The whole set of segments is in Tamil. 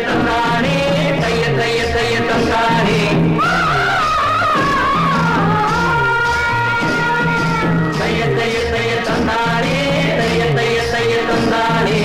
தந்தானே தைய தைய தைய தந்தானே தைய தைய தைய தந்தானே தைய தைய தைய தந்தானே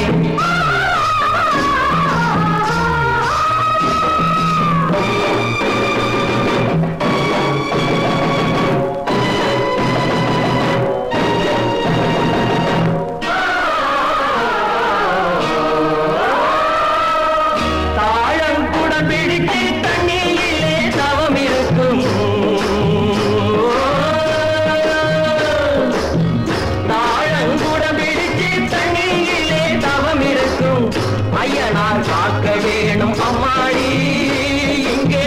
காக்க வேணும் அம்மாடி இங்கே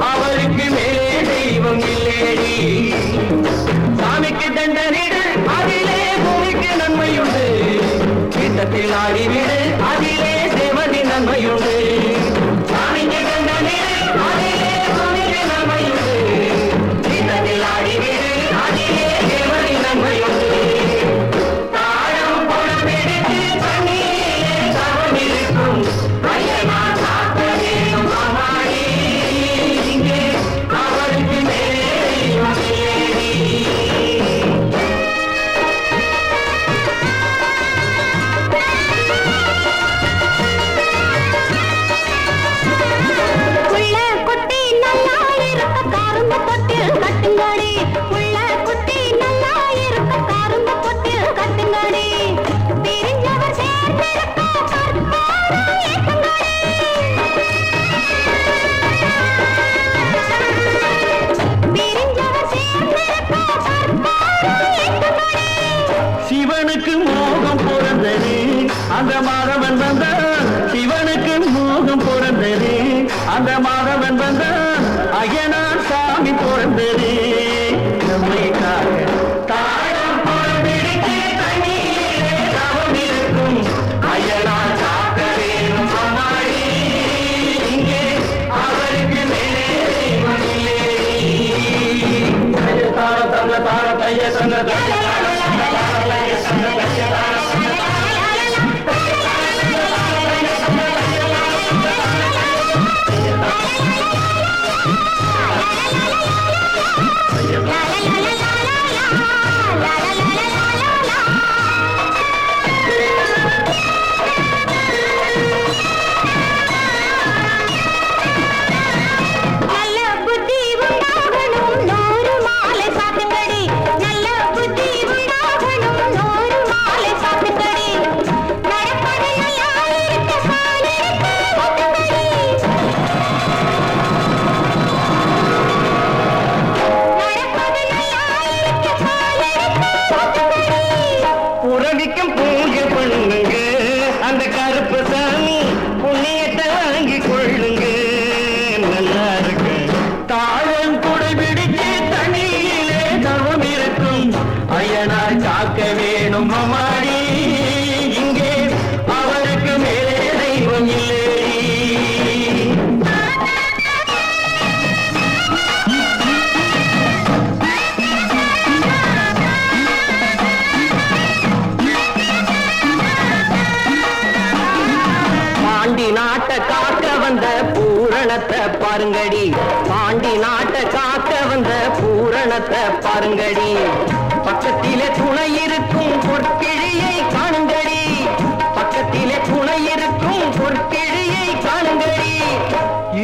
அவருக்கு மேலே தெய்வம் இல்லேடி சாமிக்கு தண்டனிடு அதிலே பூமிக்கு நன்மையுண்டு வீட்டத்தில் ஆடிவிடு அதிலே தேவதி நன்மையுண்டு சாமிக்கு தண்டனிடு அதிலே பூமிக்கு நன்மையுண்டு வீட்டத்தில் ஆடிவிடு அதிலே தேவதி நன்மையுண்டு சிவனுக்கு மோகம் பிறந்தது அந்த மாதவன் வந்தான் சிவனுக்கு மோகம் பிறந்தது அந்த மாதவன் வந்தான் அய்யனார் சாமி பிறந்தது நம்மைக்காக தாழம் பிறந்திருக்கு தண்ணீரே தவம் இருக்கும் அய்யனார் காக்க வேணும் அம்மாடி இங்கே அவருக்கு மேலே தெய்வம் இல்லேடி தார தந்த தார தைய தந்த பூஜை பண்ணுங்க அந்த கருப்பு சாமி புண்ணியத்தை வாங்கி கொள்ளுங்க நல்லா இருக்கு தாழம் குடை பிடிச்சு தண்ணியிலே தவம் இருக்கும் அய்யனார் காக்க வேணும் அம்மாடி இங்கே அவருக்கு மேலே தெய்வம் இல்லை பாண்டி நாட்டை காக்க வந்த பூரணத்தை பாருங்கடி பாண்டி நாட்டை காக்க வந்த பூரணத்தை பாருங்கடி பக்கத்திலே துணை இருக்கும் பொற்கிழியை காணுங்கடி பக்கத்திலே துணை இருக்கும் பொற்கிழியை காணுங்கடி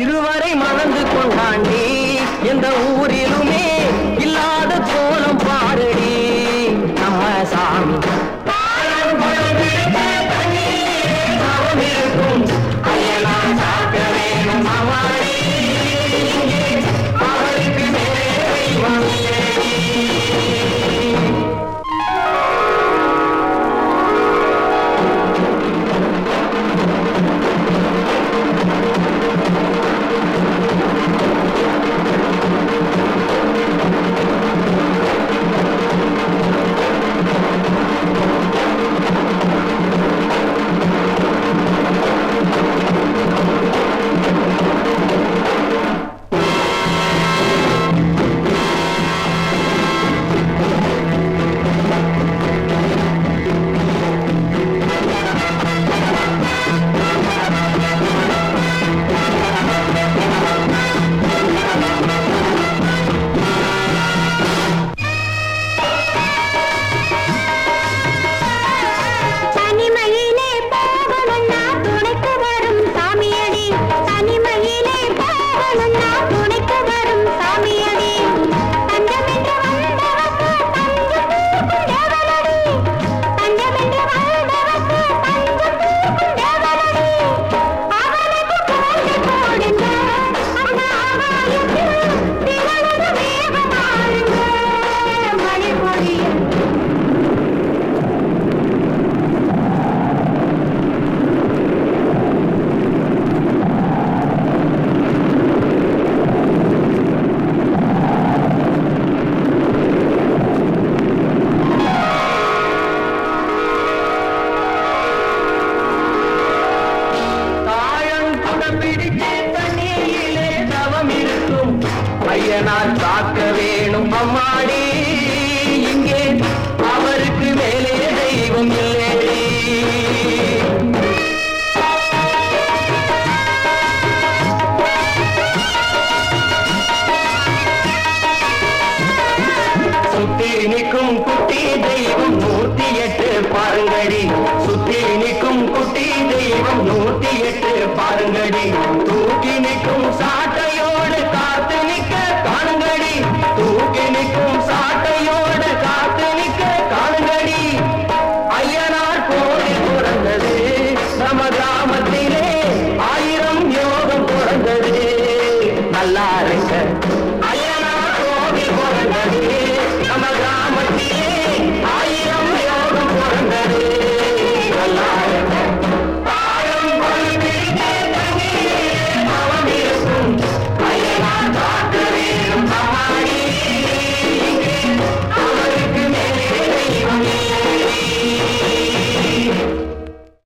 இருவரை மறந்து கொண்டாண்டி எந்த ஊரிலுமே இல்லாத கோலம் பாருடி நம்ம சாமி நாள் காக்க வேணும் அம்மாடி இங்கே அவருக்கு மேலே தெய்வம் இல்லையடி சுத்தி நிற்கும் குட்டி தெய்வம் 108 பாருங்கடி சுத்தி நிற்கும் குட்டி தெய்வம் 108 பாருங்கடி தூக்கி நிற்கும்